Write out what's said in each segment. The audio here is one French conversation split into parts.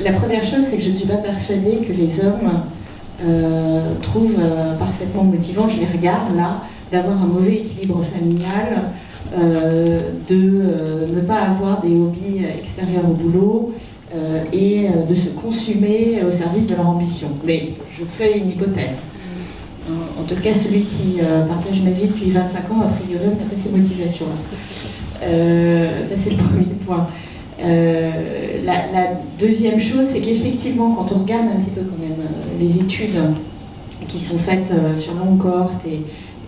La première chose, c'est que je ne suis pas persuadée que les hommes trouvent parfaitement motivant, je les regarde là, d'avoir un mauvais équilibre familial, de ne pas avoir des hobbies extérieurs au boulot et de se consumer au service de leur ambition. Mais je fais une hypothèse. En tout cas, celui qui partage ma vie depuis 25 ans, a priori, n'a pas ces motivations-là. Ça, c'est le premier point. La deuxième chose, c'est qu'effectivement, quand on regarde un petit peu quand même les études qui sont faites sur longue cohorte,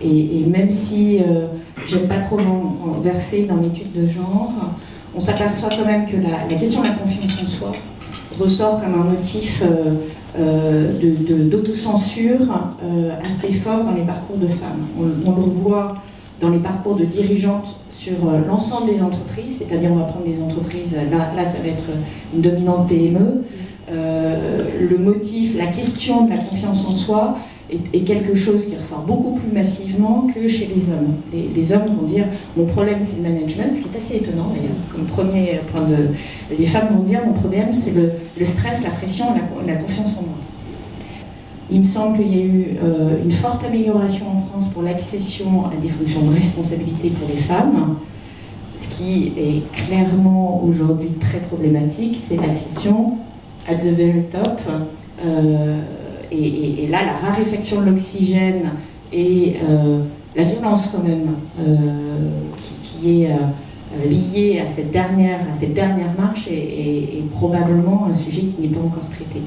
et même si j'aime pas trop verser dans l'étude de genre, on s'aperçoit quand même que la question de la confiance en soi ressort comme un motif d'autocensure assez fort dans les parcours de femmes. On le voit dans les parcours de dirigeantes sur l'ensemble des entreprises, c'est-à-dire on va prendre des entreprises, là ça va être une dominante PME, le motif, la question de la confiance en soi est quelque chose qui ressort beaucoup plus massivement que chez les hommes. Les hommes vont dire mon problème c'est le management, ce qui est assez étonnant d'ailleurs, comme premier point de... Les femmes vont dire mon problème c'est le stress, la pression, la confiance en moi. Il me semble qu'il y a eu une forte amélioration en France pour l'accession à des fonctions de responsabilité pour les femmes. Ce qui est clairement aujourd'hui très problématique, c'est l'accession à the very top. Et là, la raréfaction de l'oxygène et la violence quand même qui est liée à cette dernière marche est probablement un sujet qui n'est pas encore traité.